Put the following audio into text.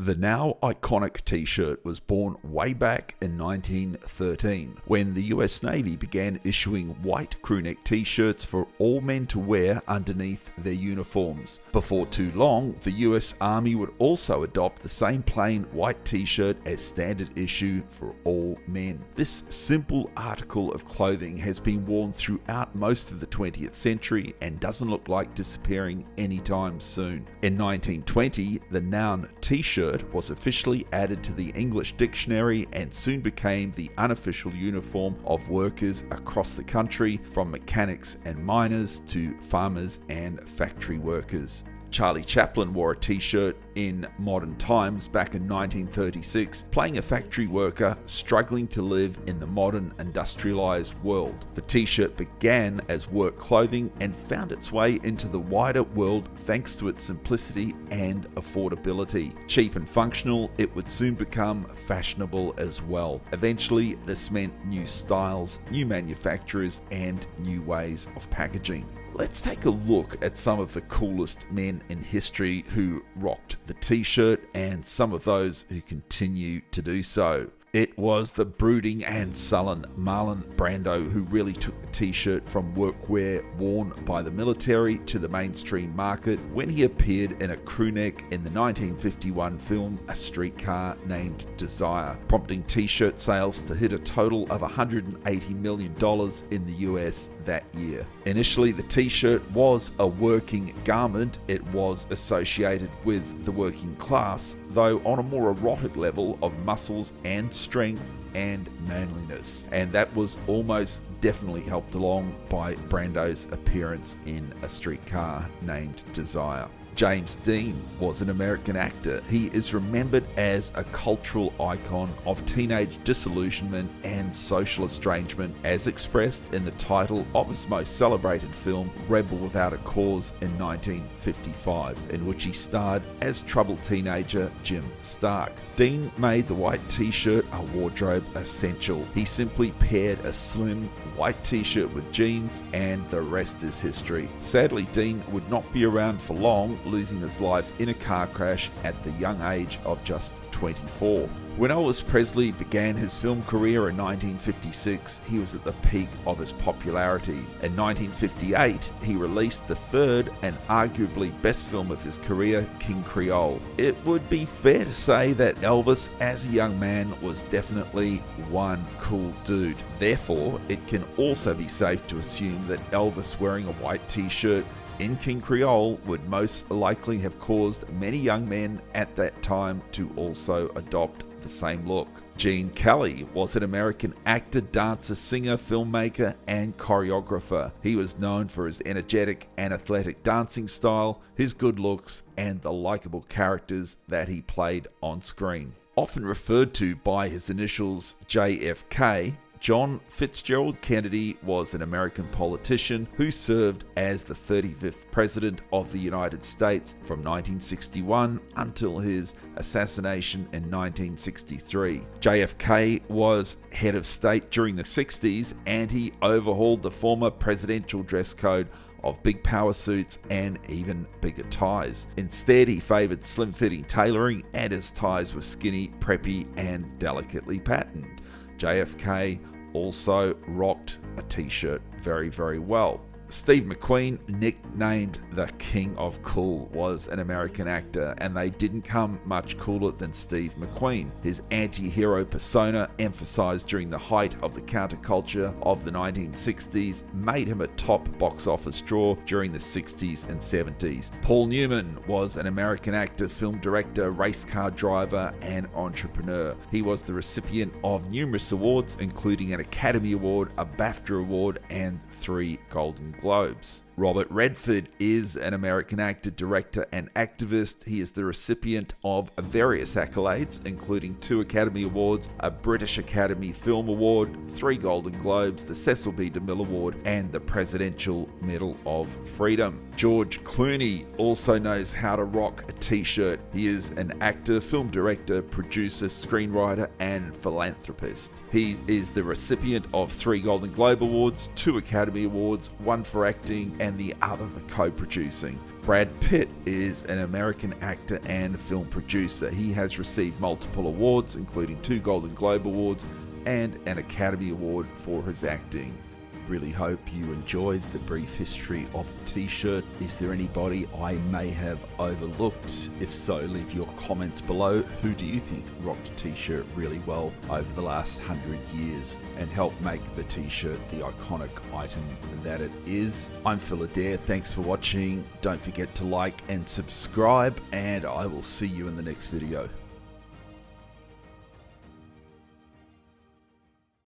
The now iconic t-shirt was born way back in 1913 when the US Navy began issuing white crewneck t-shirts for all men to wear underneath their uniforms. Before too long, the US Army would also adopt the same plain white t-shirt as standard issue for all men. This simple article of clothing has been worn throughout most of the 20th century and doesn't look like disappearing anytime soon. In 1920, the noun t-shirt was officially added to the English dictionary and soon became the unofficial uniform of workers across the country, from mechanics and miners to farmers and factory workers. Charlie Chaplin wore a t-shirt in modern times back in 1936, playing a factory worker struggling to live in the modern industrialized world. The t-shirt began as work clothing and found its way into the wider world thanks to its simplicity and affordability. Cheap and functional, it would soon become fashionable as well. Eventually, this meant new styles, new manufacturers, and new ways of packaging. Let's take a look at some of the coolest men in history who rocked the t-shirt and some of those who continue to do so. It was the brooding and sullen Marlon Brando who really took the t-shirt from workwear worn by the military to the mainstream market when he appeared in a crewneck in the 1951 film A Streetcar Named Desire, prompting t-shirt sales to hit a total of $180 million in the US that year. Initially, the t-shirt was a working garment. It was associated with the working class, though on a more erotic level of muscles and strength and manliness, and that was almost definitely helped along by Brando's appearance in A Streetcar Named Desire. James Dean was an American actor. He is remembered as a cultural icon of teenage disillusionment and social estrangement, as expressed in the title of his most celebrated film, Rebel Without a Cause, in 1955, in which he starred as troubled teenager Jim Stark. Dean made the white t-shirt a wardrobe essential. He simply paired a slim white t-shirt with jeans, and the rest is history. Sadly, Dean would not be around for long, losing his life in a car crash at the young age of just 24. When Elvis Presley began his film career in 1956, he was at the peak of his popularity. In 1958, he released the third and arguably best film of his career, King Creole. It would be fair to say that Elvis, as a young man, was definitely one cool dude. Therefore, it can also be safe to assume that Elvis wearing a white t-shirt in King Creole would most likely have caused many young men at that time to also adopt the same look. Gene Kelly was an American actor, dancer, singer, filmmaker, and choreographer. He was known for his energetic and athletic dancing style, his good looks, and the likable characters that he played on screen. Often referred to by his initials JFK, John Fitzgerald Kennedy was an American politician who served as the 35th President of the United States from 1961 until his assassination in 1963. JFK was head of state during the 60s, and he overhauled the former presidential dress code of big power suits and even bigger ties. Instead, he favored slim-fitting tailoring, and his ties were skinny, preppy, and delicately patterned. JFK also rocked a t-shirt very, very well. Steve McQueen, nicknamed the King of Cool, was an American actor, and they didn't come much cooler than Steve McQueen. His anti-hero persona, emphasized during the height of the counterculture of the 1960s, made him a top box office draw during the 60s and 70s. Paul Newman was an American actor, film director, race car driver, and entrepreneur. He was the recipient of numerous awards, including an Academy Award, a BAFTA Award, and 3 Golden Globes. Robert Redford is an American actor, director, and activist. He is the recipient of various accolades, including 2 Academy Awards, a British Academy Film Award, 3 Golden Globes, the Cecil B. DeMille Award, and the Presidential Medal of Freedom. George Clooney also knows how to rock a t-shirt. He is an actor, film director, producer, screenwriter, and philanthropist. He is the recipient of 3 Golden Globe Awards, 2 Academy Awards, 1 for acting, and the other for co-producing. Brad Pitt is an American actor and film producer. He has received multiple awards, including 2 Golden Globe Awards and an Academy Award for his acting. Really hope you enjoyed the brief history of the t-shirt. Is there anybody I may have overlooked? If so, leave your comments below. Who do you think rocked a t-shirt really well over the last 100 years and helped make the t-shirt the iconic item that it is? I'm Phil Adair. Thanks for watching. Don't forget to like and subscribe, and I will see you in the next video.